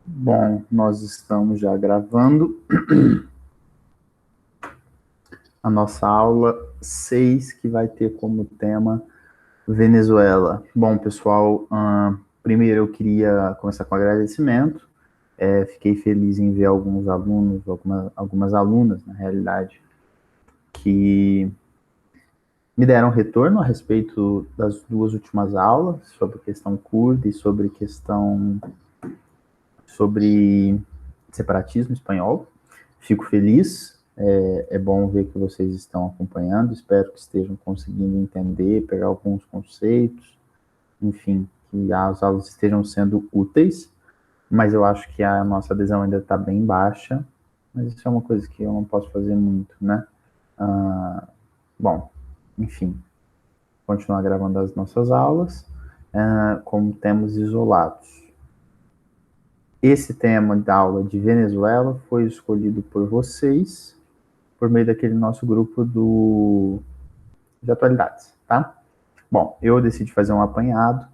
Bom, nós estamos já gravando a nossa aula 6, que vai ter como tema Venezuela. Bom, pessoal, primeiro eu queria começar com agradecimento. Fiquei feliz em ver alguns alunos, algumas alunas, na realidade, que me deram retorno a respeito das duas últimas aulas, sobre questão curda e sobre separatismo espanhol. Fico feliz, é bom ver que vocês estão acompanhando, espero que estejam conseguindo entender, pegar alguns conceitos, enfim, que as aulas estejam sendo úteis, mas eu acho que a nossa adesão ainda está bem baixa, mas isso é uma coisa que eu não posso fazer muito, né? Bom, enfim, continuar gravando as nossas aulas, como temas isolados. Esse tema da aula de Venezuela foi escolhido por vocês, por meio daquele nosso grupo de atualidades, tá? Bom, eu decidi fazer um apanhado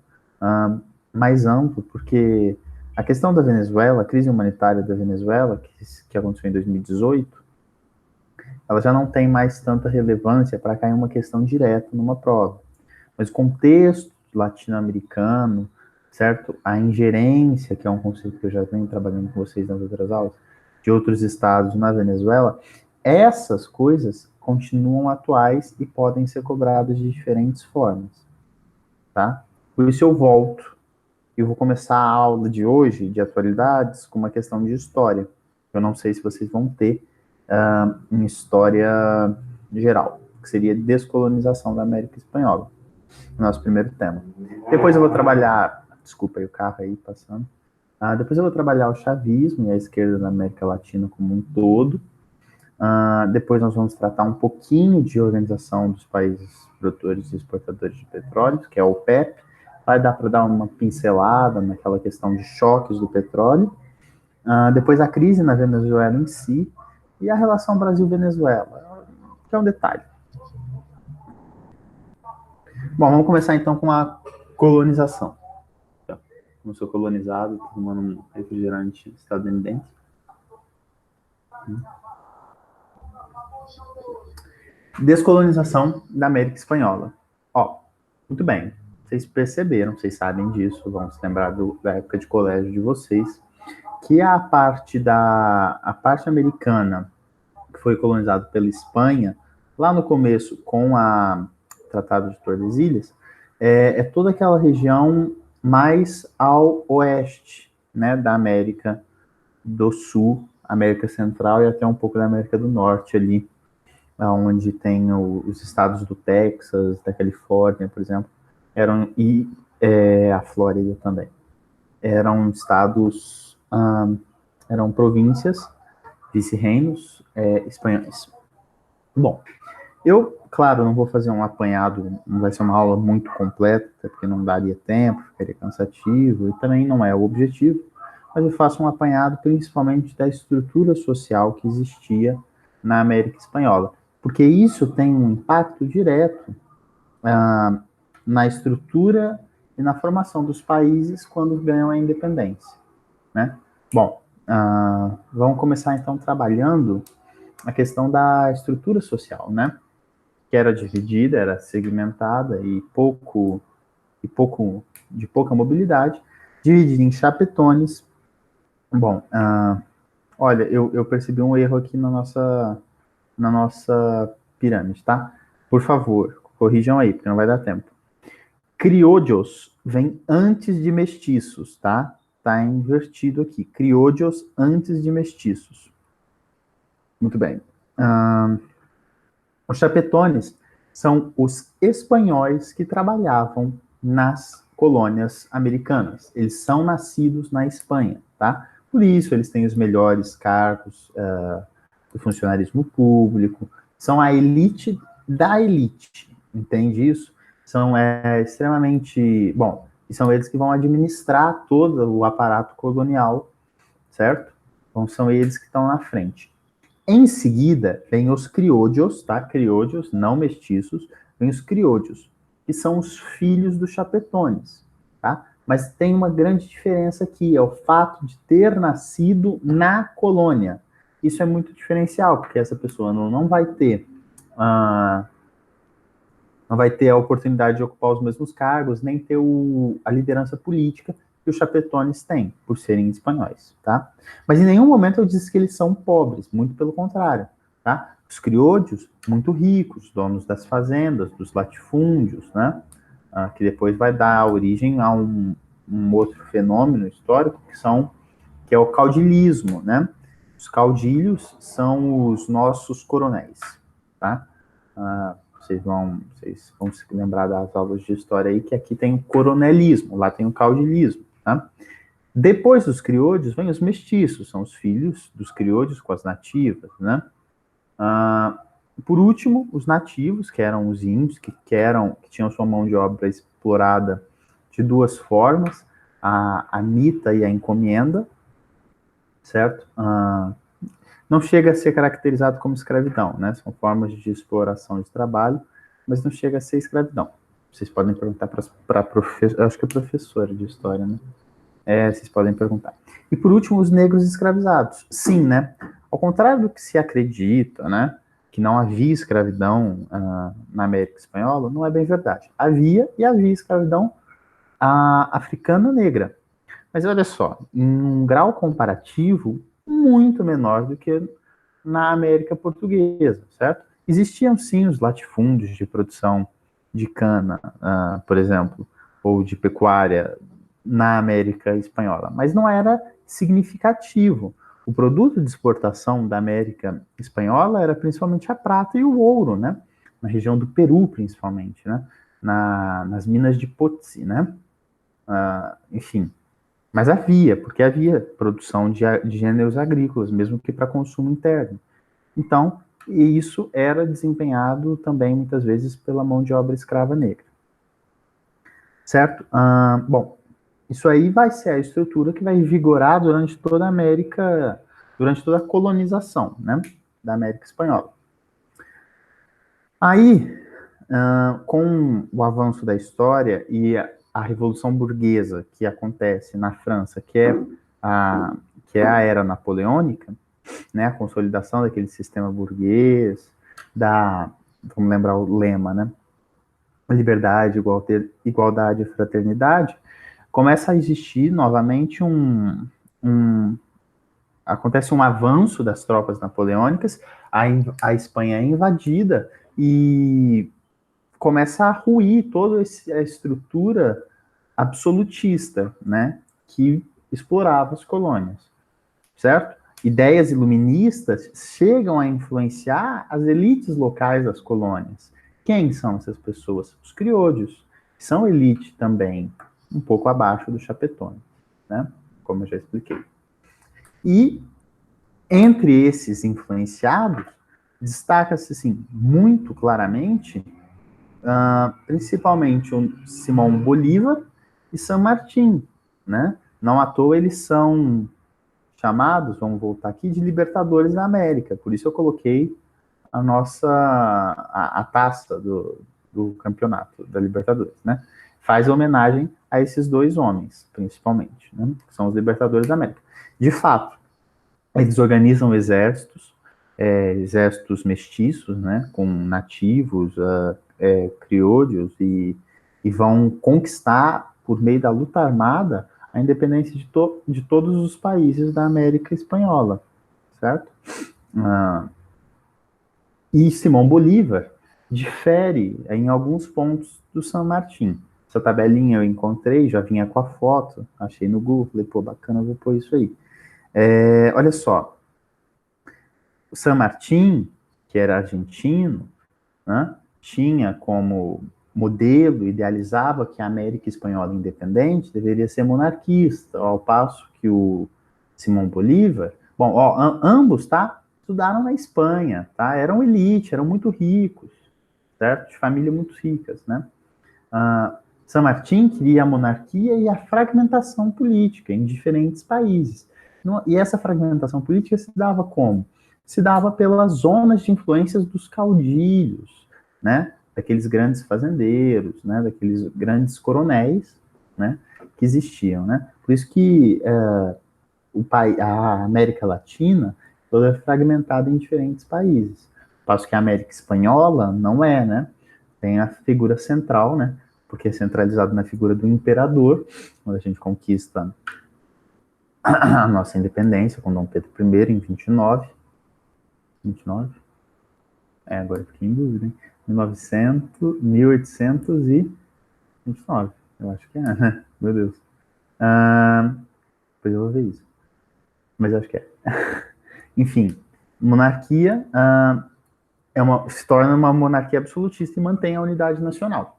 mais amplo, porque a questão da Venezuela, a crise humanitária da Venezuela, que aconteceu em 2018, ela já não tem mais tanta relevância para cair uma questão direta numa prova. Mas o contexto latino-americano, certo? A ingerência, que é um conceito que eu já venho trabalhando com vocês nas outras aulas, de outros estados na Venezuela, essas coisas continuam atuais e podem ser cobradas de diferentes formas, tá? Por isso eu volto. Eu vou começar a aula de hoje, de atualidades, com uma questão de história. Eu não sei se vocês vão ter em história geral, que seria descolonização da América Espanhola, nosso primeiro tema. Depois eu vou trabalhar, desculpa aí o carro aí passando. Depois eu vou trabalhar o chavismo e a esquerda na América Latina como um todo. Depois nós vamos tratar um pouquinho de organização dos países produtores e exportadores de petróleo, que é o OPEP. Vai dar para dar uma pincelada naquela questão de choques do petróleo. Depois a crise na Venezuela em si e a relação Brasil-Venezuela, que é um detalhe. Bom, vamos começar então com a colonização. Não sou colonizado, tô tomando um refrigerante estadunidense. Descolonização da América Espanhola. Ó, muito bem. Vocês perceberam, vocês sabem disso, vão se lembrar da época de colégio de vocês, que a parte americana que foi colonizada pela Espanha, lá no começo com a Tratado de Tordesilhas, é toda aquela região mais ao oeste, né, da América do Sul, América Central e até um pouco da América do Norte ali, onde tem os estados do Texas, da Califórnia, por exemplo, e a Flórida também. Eram estados, eram províncias, vice-reinos espanhóis. Bom, eu, claro, não vou fazer um apanhado, não vai ser uma aula muito completa, porque não daria tempo, ficaria cansativo, e também não é o objetivo, mas eu faço um apanhado principalmente da estrutura social que existia na América Espanhola, porque isso tem um impacto direto na estrutura e na formação dos países quando ganham a independência, né? Bom, vamos começar então trabalhando a questão da estrutura social, né? Que era dividida, era segmentada e de pouca mobilidade, dividida em chapetones. Bom, olha, eu percebi um erro aqui na nossa pirâmide, tá? Por favor, corrijam aí, porque não vai dar tempo. Criollos vem antes de mestiços, tá? Tá invertido aqui. Criollos antes de mestiços. Muito bem. Os chapetones são os espanhóis que trabalhavam nas colônias americanas. Eles são nascidos na Espanha, tá? Por isso eles têm os melhores cargos do funcionarismo público, são a elite da elite, entende isso? São extremamente... Bom, e são eles que vão administrar todo o aparato colonial, certo? Então são eles que estão na frente. Em seguida, vem os criollos, tá? Criollos, não mestiços, vem os criollos, que são os filhos dos chapetones, tá? Mas tem uma grande diferença aqui, é o fato de ter nascido na colônia. Isso é muito diferencial, porque essa pessoa não vai ter não vai ter a oportunidade de ocupar os mesmos cargos, nem ter a liderança política que os chapetones têm, por serem espanhóis, tá? Mas em nenhum momento eu disse que eles são pobres, muito pelo contrário, tá? Os crioudios, muito ricos, donos das fazendas, dos latifúndios, né? Que depois vai dar origem a um outro fenômeno histórico que é o caudilismo, né? Os caudilhos são os nossos coronéis, tá? Vocês vão se lembrar das aulas de história aí, que aqui tem o coronelismo, lá tem o caudilismo, tá? Depois dos crioudios, vem os mestiços, são os filhos dos crioudios com as nativas, né? Por último, os nativos, que eram os índios, que tinham sua mão de obra explorada de duas formas, a mita e a encomenda, certo? Não chega a ser caracterizado como escravidão, né? São formas de exploração de trabalho, mas não chega a ser escravidão. Vocês podem perguntar para professora, acho que é professora de história, né? Vocês podem perguntar. E por último, os negros escravizados. Sim, né? Ao contrário do que se acredita, né? Que não havia escravidão na América Espanhola, não é bem verdade. Havia escravidão africana negra. Mas olha só, em um grau comparativo muito menor do que na América Portuguesa, certo? Existiam sim os latifúndios de produção de cana, por exemplo, ou de pecuária na América Espanhola, mas não era significativo. O produto de exportação da América Espanhola era principalmente a prata e o ouro, né? Na região do Peru, principalmente, né? Nas minas de Potosí, né? Enfim, mas porque havia produção de gêneros agrícolas, mesmo que para consumo interno. Então, isso era desempenhado também, muitas vezes, pela mão de obra escrava negra. Certo? Bom, isso aí vai ser a estrutura que vai vigorar durante toda a América, durante toda a colonização, né, da América Espanhola. Aí, com o avanço da história e a Revolução Burguesa que acontece na França, que é a era napoleônica, né, a consolidação daquele sistema burguês, vamos lembrar o lema, né, liberdade, igualdade e fraternidade, começa a existir novamente acontece um avanço das tropas napoleônicas, a Espanha é invadida e começa a ruir toda a estrutura absolutista, né, que explorava as colônias, certo? Ideias iluministas chegam a influenciar as elites locais das colônias. Quem são essas pessoas? Os crioudios, que são elite também, um pouco abaixo do chapetone, né? Como eu já expliquei. E entre esses influenciados, destaca-se assim, muito claramente, principalmente o Simão Bolívar e San Martín, né? Não à toa eles são chamados, vamos voltar aqui, de Libertadores da América. Por isso eu coloquei a taça do campeonato da Libertadores, né? Faz homenagem a esses dois homens, principalmente, né? Que são os Libertadores da América. De fato, eles organizam exércitos mestiços, né? Com nativos, crioudios, e vão conquistar, por meio da luta armada, a independência de todos os países da América Espanhola, certo? E Simão Bolívar difere em alguns pontos do San Martín. Essa tabelinha eu encontrei, já vinha com a foto, achei no Google, falei, pô, bacana, vou pôr isso aí. Olha só, o San Martín, que era argentino, né, tinha como modelo, idealizava que a América Espanhola independente deveria ser monarquista, ao passo que o Simão Bolívar, bom, ambos, tá, estudaram na Espanha, tá, eram elite, eram muito ricos, certo, de famílias muito ricas, né. San Martín queria a monarquia e a fragmentação política em diferentes países. E essa fragmentação política se dava como? Se dava pelas zonas de influências dos caudilhos, né, daqueles grandes fazendeiros, né, daqueles grandes coronéis, né, que existiam, né? Por isso que a América Latina toda é fragmentada em diferentes países. Passo que a América Espanhola não é, né? Tem a figura central, né? Porque é centralizado na figura do imperador, quando a gente conquista a nossa independência com Dom Pedro I em 29. 29? Agora eu fiquei em dúvida, hein? 1829, eu acho que é, né? Meu Deus. Depois eu vou ver isso. Mas eu acho que é. Enfim, monarquia se torna uma monarquia absolutista e mantém a unidade nacional.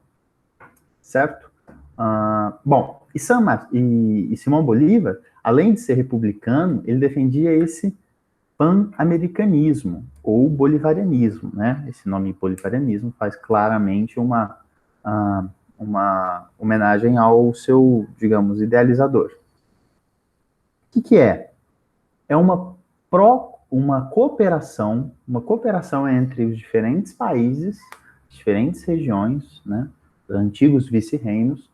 Certo? Bom, e Simão Bolívar, além de ser republicano, ele defendia esse pan-americanismo ou bolivarianismo, né? Esse nome bolivarianismo faz claramente uma homenagem ao seu, digamos, idealizador. O que é? É uma cooperação entre os diferentes países, diferentes regiões, né? Antigos vice-reinos,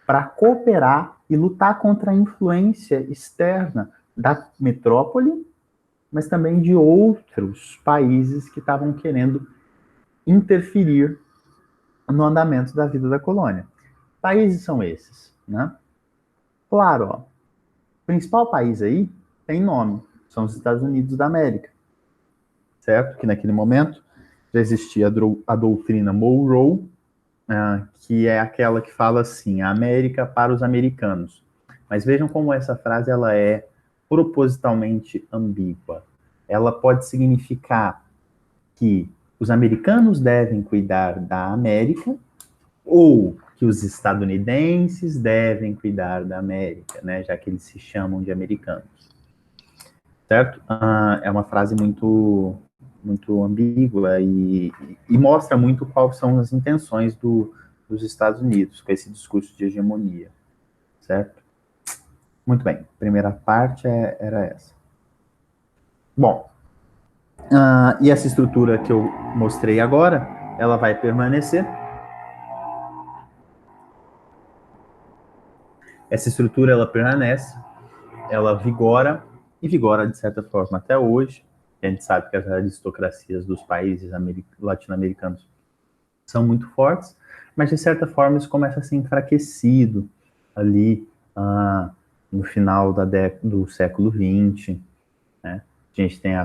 para cooperar e lutar contra a influência externa da metrópole, mas também de outros países que estavam querendo interferir no andamento da vida da colônia. Países são esses, né? Claro, ó, o principal país aí tem nome, são os Estados Unidos da América, certo? Que naquele momento já existia a doutrina Monroe, que é aquela que fala assim, a América para os americanos. Mas vejam como essa frase ela é propositalmente ambígua. Ela pode significar que os americanos devem cuidar da América ou que os estadunidenses devem cuidar da América, né, já que eles se chamam de americanos. Certo? É uma frase muito ambígua e mostra muito quais são as intenções dos Estados Unidos com esse discurso de hegemonia, certo? Muito bem, primeira parte era essa. Bom, e essa estrutura que eu mostrei agora, ela vai permanecer. Essa estrutura, ela permanece, ela vigora, e vigora de certa forma até hoje. A gente sabe que as aristocracias dos países latino-americanos são muito fortes, mas de certa forma isso começa a ser enfraquecido ali no final do século XX, né? A gente tem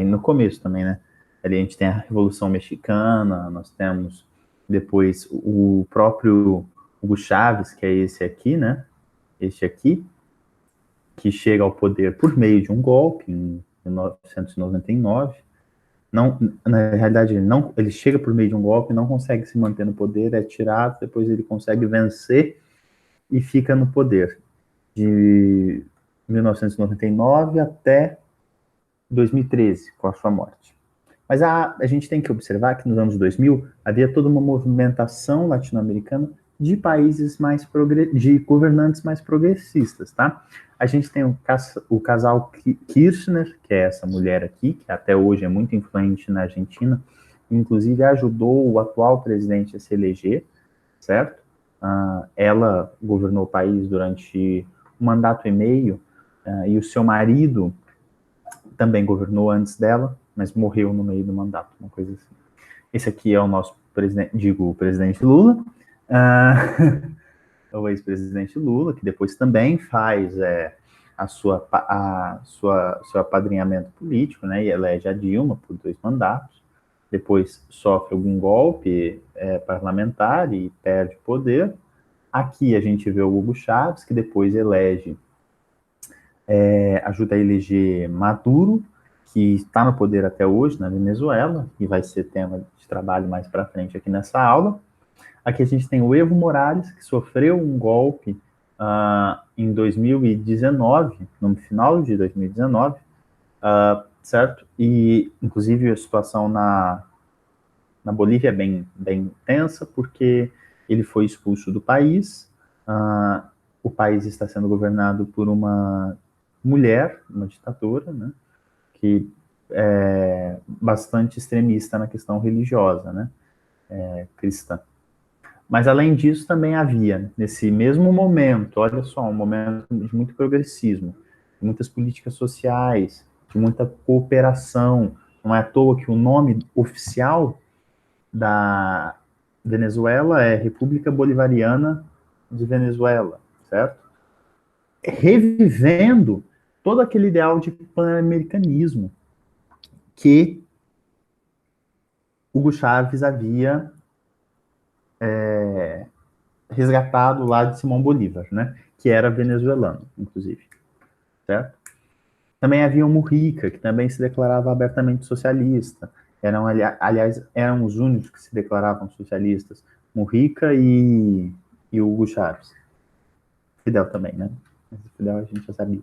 no começo também, né? Ali a gente tem a Revolução Mexicana, nós temos depois o próprio Hugo Chávez, que é esse aqui, né? Este aqui, que chega ao poder por meio de um golpe em 1999. Não, na realidade, ele chega por meio de um golpe, não consegue se manter no poder, é tirado, depois ele consegue vencer e fica no poder de 1999 até 2013, com a sua morte. Mas a gente tem que observar que nos anos 2000 havia toda uma movimentação latino-americana de países de governantes mais progressistas, tá? A gente tem o casal Kirchner, que é essa mulher aqui, que até hoje é muito influente na Argentina, inclusive ajudou o atual presidente a se eleger, certo? Ela governou o país durante um mandato e meio, e o seu marido também governou antes dela, mas morreu no meio do mandato, uma coisa assim. Esse aqui é o nosso presidente, o presidente Lula, o ex-presidente Lula, que depois também faz seu apadrinhamento político, né, e elege a Dilma por 2 mandatos, depois sofre algum golpe parlamentar e perde poder. Aqui a gente vê o Hugo Chávez, que depois ajuda a eleger Maduro, que está no poder até hoje na Venezuela, e vai ser tema de trabalho mais para frente aqui nessa aula. Aqui a gente tem o Evo Morales, que sofreu um golpe em 2019, no final de 2019, certo? E, inclusive, a situação na Bolívia é bem tensa, porque ele foi expulso do país, o país está sendo governado por uma mulher, uma ditadora, né? Que é bastante extremista na questão religiosa, né? Cristã. Mas, além disso, também havia, nesse mesmo momento, olha só, um momento de muito progressismo, de muitas políticas sociais, de muita cooperação. Não é à toa que o nome oficial da Venezuela é República Bolivariana de Venezuela, certo? Revivendo todo aquele ideal de pan-americanismo que Hugo Chávez havia resgatado lá de Simão Bolívar, né? Que era venezuelano, inclusive, certo? Também havia o Mujica, que também se declarava abertamente socialista. Aliás, eram os únicos que se declaravam socialistas. Mujica e Hugo Chávez. Fidel também, né? Fidel a gente já sabia.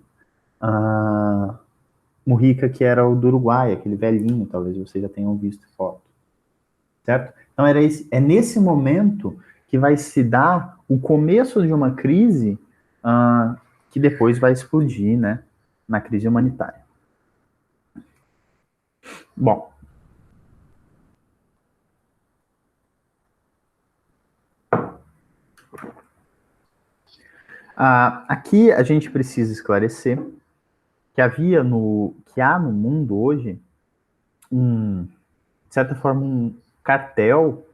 Mujica, que era o do Uruguai, aquele velhinho, talvez vocês já tenham visto foto. Certo? Então, é nesse momento que vai se dar o começo de uma crise que depois vai explodir, né, na crise humanitária. Bom, aqui a gente precisa esclarecer que há no mundo hoje, de certa forma, um cartel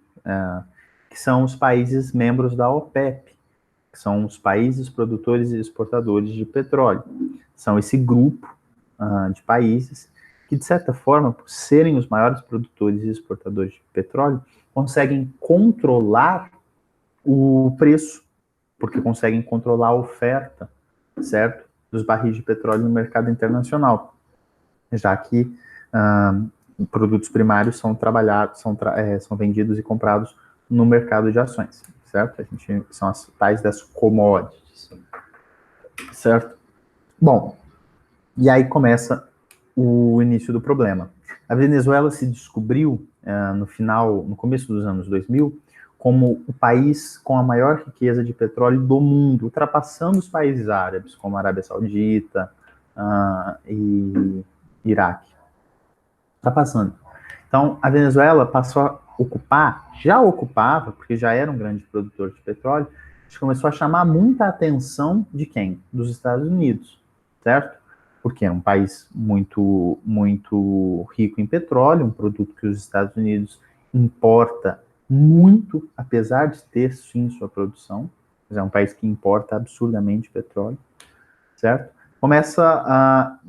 que são os países membros da OPEP, que são os países produtores e exportadores de petróleo. São esse grupo de países que, de certa forma, por serem os maiores produtores e exportadores de petróleo, conseguem controlar o preço, porque conseguem controlar a oferta, certo? Dos barris de petróleo no mercado internacional, já que produtos primários são trabalhados, são vendidos e comprados no mercado de ações, certo? São as tais das commodities, certo? Bom, e aí começa o início do problema. A Venezuela se descobriu no começo dos anos 2000, como o país com a maior riqueza de petróleo do mundo, ultrapassando os países árabes, como a Arábia Saudita e Iraque. Ultrapassando. Então, a Venezuela passou a já ocupava, porque já era um grande produtor de petróleo, começou a chamar muita atenção de quem? Dos Estados Unidos, certo? Porque é um país muito, muito rico em petróleo, um produto que os Estados Unidos importa muito, apesar de ter sim sua produção, mas é um país que importa absurdamente petróleo, certo?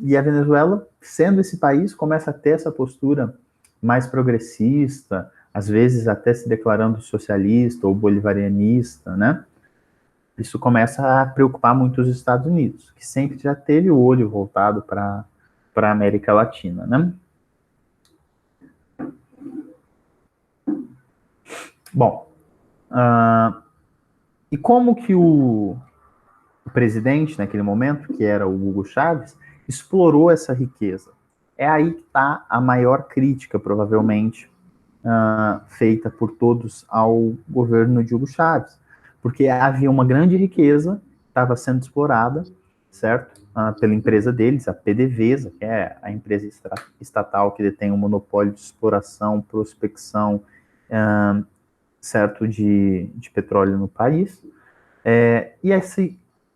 E a Venezuela, sendo esse país, começa a ter essa postura mais progressista, às vezes até se declarando socialista ou bolivarianista, né? Isso começa a preocupar muito os Estados Unidos, que sempre já teve o olho voltado para a América Latina, né? Bom, e como que o presidente, naquele momento, que era o Hugo Chávez, explorou essa riqueza? É aí que está a maior crítica, provavelmente, feita por todos ao governo de Hugo Chávez, porque havia uma grande riqueza que estava sendo explorada, certo? Pela empresa deles, a PDVSA, que é a empresa estatal que detém o monopólio de exploração, prospecção, certo, de petróleo no país. E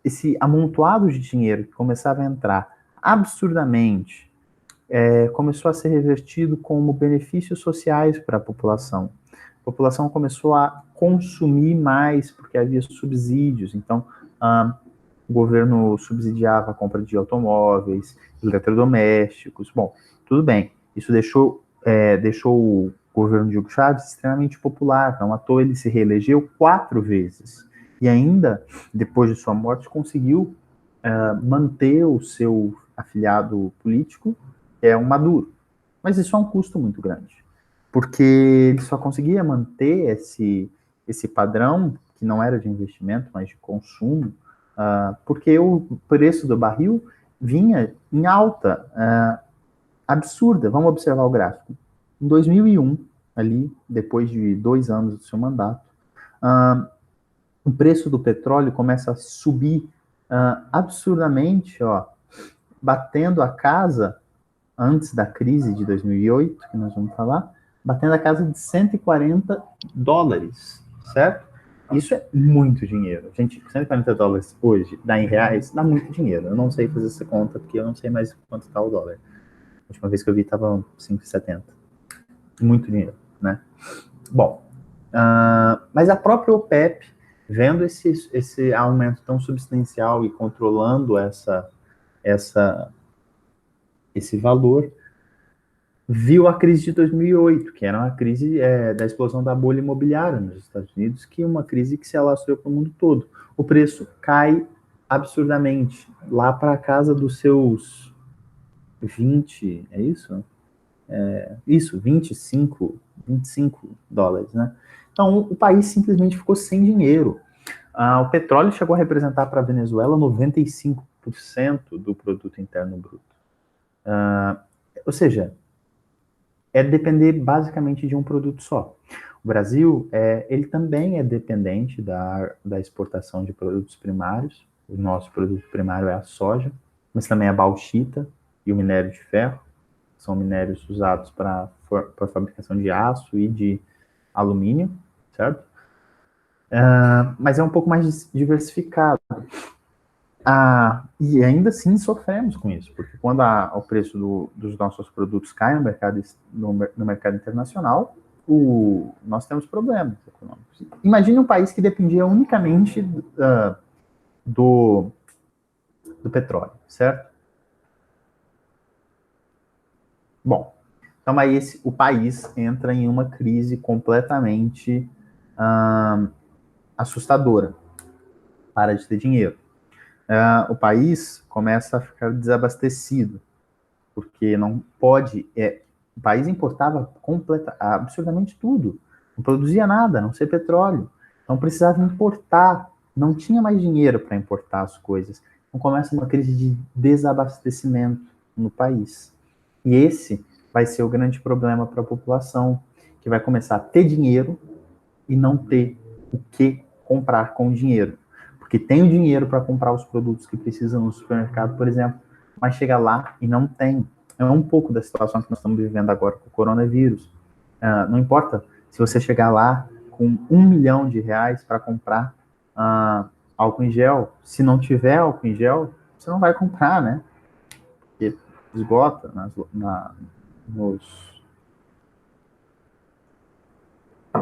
esse amontoado de dinheiro que começava a entrar absurdamente, começou a ser revertido como benefícios sociais para a população. A população começou a consumir mais porque havia subsídios. Então, o governo subsidiava a compra de automóveis, eletrodomésticos. Bom, tudo bem. Isso deixou o governo de Hugo Chávez extremamente popular. Não à toa ele se reelegeu 4 vezes. E ainda, depois de sua morte, conseguiu manter o seu afiliado político, que é o Maduro. Mas isso é um custo muito grande, porque ele só conseguia manter esse padrão, que não era de investimento, mas de consumo, porque o preço do barril vinha em alta absurda. Vamos observar o gráfico. Em 2001, ali, depois de 2 anos do seu mandato, o preço do petróleo começa a subir absurdamente, batendo a casa, antes da crise de 2008, que nós vamos falar, batendo a casa de $140, certo? Isso é muito dinheiro. Gente, $140 hoje, dá em reais, dá muito dinheiro. Eu não sei fazer essa conta, porque eu não sei mais quanto está o dólar. A última vez que eu vi estava 5,70. Muito dinheiro, né? Bom, mas a própria OPEP, vendo esse aumento tão substancial e controlando esse valor, viu a crise de 2008, que era uma crise da explosão da bolha imobiliária nos Estados Unidos, que é uma crise que se alastrou para o mundo todo. O preço cai absurdamente, lá para a casa dos seus 20, é isso? Isso, 25 dólares, né? Então, o país simplesmente ficou sem dinheiro. O petróleo chegou a representar para a Venezuela 95% do produto interno bruto. Ou seja, é depender basicamente de um produto só. O Brasil, ele também é dependente da exportação de produtos primários. O nosso produto primário é a soja, mas também a bauxita e o minério de ferro. São minérios usados para a fabricação de aço e de alumínio, certo? Mas é um pouco mais diversificado. E ainda assim sofremos com isso, porque quando o preço dos nossos produtos cai no mercado internacional, nós temos problemas econômicos. Imagine um país que dependia unicamente do petróleo, certo? Bom, então aí o país entra em uma crise completamente assustadora. Para de ter dinheiro. O país começa a ficar desabastecido, porque não pode. O país importava absurdamente tudo, não produzia nada, a não ser petróleo. Então precisava importar, não tinha mais dinheiro para importar as coisas. Então começa uma crise de desabastecimento no país. E esse vai ser o grande problema para a população, que vai começar a ter dinheiro e não ter o que comprar com o dinheiro. Porque tem o dinheiro para comprar os produtos que precisam no supermercado, por exemplo, mas chega lá e não tem. É um pouco da situação que nós estamos vivendo agora com o coronavírus. Não importa se você chegar lá com R$1 milhão para comprar álcool em gel. Se não tiver álcool em gel, você não vai comprar, né? Porque esgota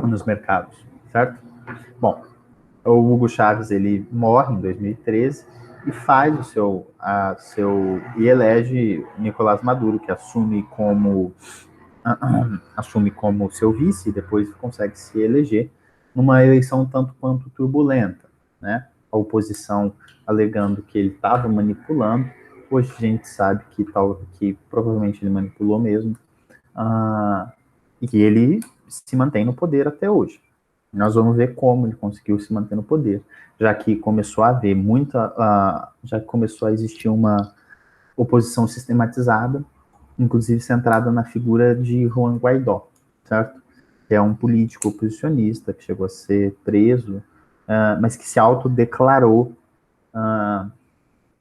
nos mercados, certo? Bom, o Hugo Chávez ele morre em 2013 e faz e elege Nicolás Maduro, que assume como seu vice e depois consegue se eleger numa eleição tanto quanto turbulenta, né? A oposição alegando que ele estava manipulando. Hoje a gente sabe que provavelmente ele manipulou mesmo, e que ele se mantém no poder até hoje. Nós vamos ver como ele conseguiu se manter no poder, já que começou a haver já começou a existir uma oposição sistematizada, inclusive centrada na figura de Juan Guaidó, certo? Que é um político oposicionista que chegou a ser preso, mas que se autodeclarou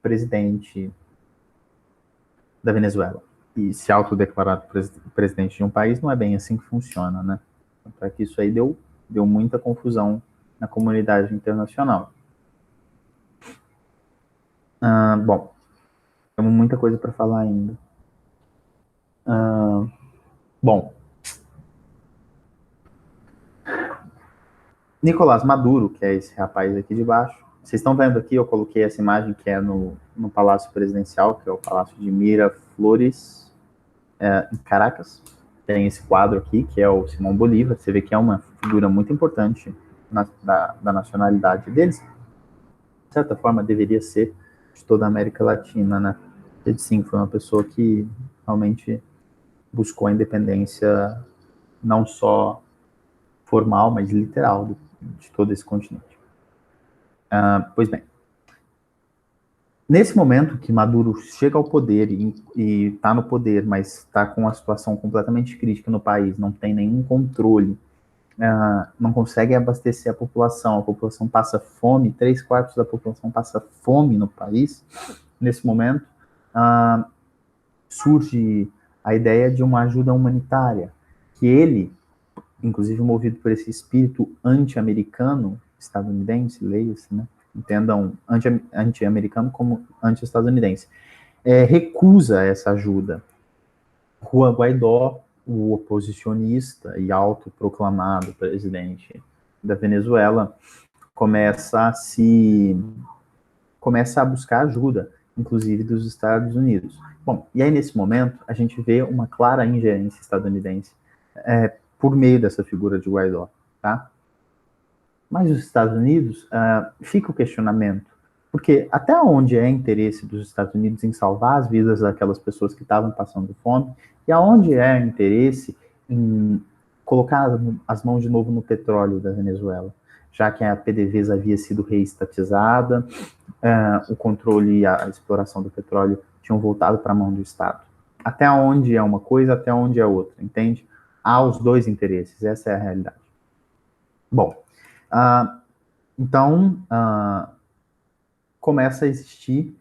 presidente da Venezuela. E se autodeclarar presidente de um país não é bem assim que funciona, né? Para que isso aí deu muita confusão na comunidade internacional. Bom, temos muita coisa para falar ainda. Bom, Nicolás Maduro, que é esse rapaz aqui de baixo, vocês estão vendo aqui, eu coloquei essa imagem que é no Palácio Presidencial, que é o Palácio de Miraflores, em Caracas. Tem esse quadro aqui, que é o Simão Bolívar. Você vê que é uma figura muito importante da nacionalidade deles. De certa forma, deveria ser de toda a América Latina, né? Ele, sim, foi uma pessoa que realmente buscou a independência não só formal, mas literal de todo esse continente. Pois bem, nesse momento que Maduro chega ao poder e está no poder, mas está com uma situação completamente crítica no país, não tem nenhum controle, não consegue abastecer a população passa fome, 3/4 da população passa fome no país. Nesse momento, surge a ideia de uma ajuda humanitária, que ele, inclusive movido por esse espírito anti-americano, anti-estadunidense, leia-se, né? Entendam anti-americano como anti-estadunidense, recusa essa ajuda. Juan Guaidó, o oposicionista e autoproclamado presidente da Venezuela, começa a buscar ajuda, inclusive dos Estados Unidos. Bom, e aí nesse momento a gente vê uma clara ingerência estadunidense por meio dessa figura de Guaidó, tá? Mas os Estados Unidos, fica o questionamento, porque até onde é interesse dos Estados Unidos em salvar as vidas daquelas pessoas que estavam passando fome, e aonde é interesse em colocar as mãos de novo no petróleo da Venezuela, já que a PDVSA havia sido reestatizada, o controle e a exploração do petróleo tinham voltado para a mão do Estado. Até onde é uma coisa, até onde é outra, entende? Há os dois interesses, essa é a realidade. Bom, então começa a existir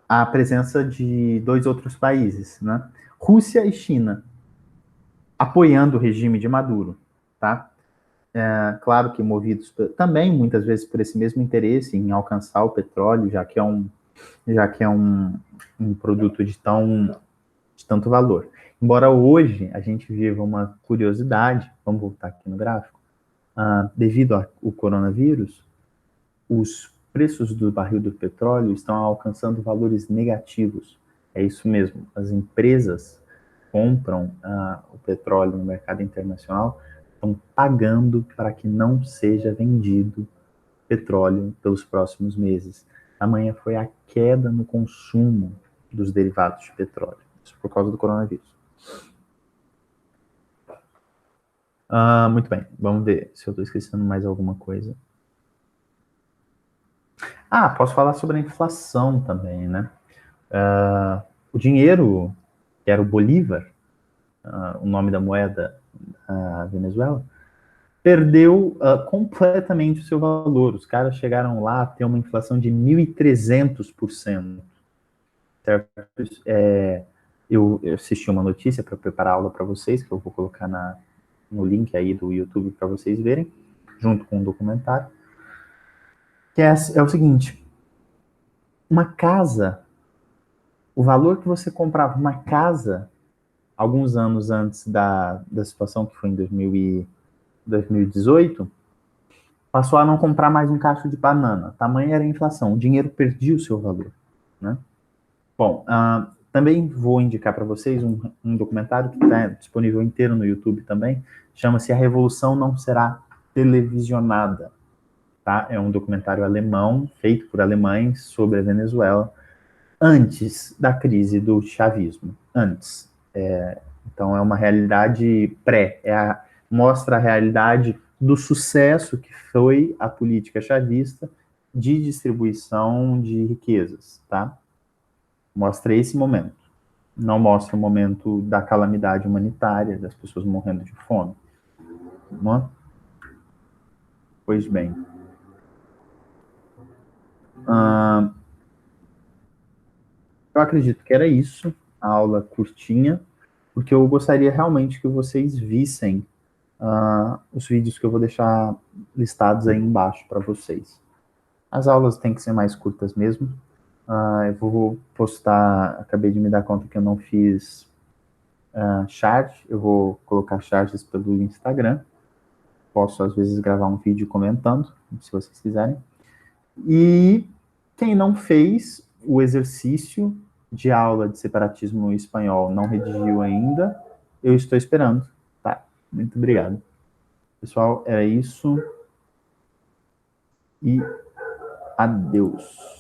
a presença de dois outros países, né? Rússia e China, apoiando o regime de Maduro, tá? Claro que movidos também, muitas vezes, por esse mesmo interesse em alcançar o petróleo, já que é um produto de tanto valor. Embora hoje a gente viva uma curiosidade, vamos voltar aqui no gráfico, devido ao coronavírus, os preços do barril do petróleo estão alcançando valores negativos. É isso mesmo, as empresas compram o petróleo no mercado internacional, estão pagando para que não seja vendido petróleo pelos próximos meses. Amanhã foi a queda no consumo dos derivados de petróleo, isso por causa do coronavírus. Muito bem, vamos ver se eu estou esquecendo mais alguma coisa. Posso falar sobre a inflação também, né? O dinheiro, que era o Bolívar, o nome da moeda da Venezuela, perdeu completamente o seu valor. Os caras chegaram lá a ter uma inflação de 1.300%. Certo? Eu assisti uma notícia para preparar a aula para vocês, que eu vou colocar no link aí do YouTube para vocês verem, junto com um documentário, que é o seguinte: uma casa, o valor que você comprava uma casa alguns anos antes da situação que foi em 2018, passou a não comprar mais um cacho de banana. Tamanha era a inflação, o dinheiro perdia o seu valor, né? Bom, também vou indicar para vocês um documentário que está disponível inteiro no YouTube também, chama-se A Revolução Não Será Televisionada, tá? É um documentário alemão, feito por alemães, sobre a Venezuela, antes da crise do chavismo, antes. Então é uma realidade mostra a realidade do sucesso que foi a política chavista de distribuição de riquezas, tá? Mostra esse momento. Não mostra o momento da calamidade humanitária, das pessoas morrendo de fome. Não é? Pois bem. Eu acredito que era isso, a aula curtinha, porque eu gostaria realmente que vocês vissem os vídeos que eu vou deixar listados aí embaixo para vocês. As aulas têm que ser mais curtas mesmo. Eu vou postar, acabei de me dar conta que eu não fiz chat, eu vou colocar chats pelo Instagram. Posso, às vezes, gravar um vídeo comentando, se vocês quiserem. E quem não fez o exercício de aula de separatismo espanhol, não redigiu ainda, eu estou esperando, tá? Muito obrigado. Pessoal, era isso. E adeus.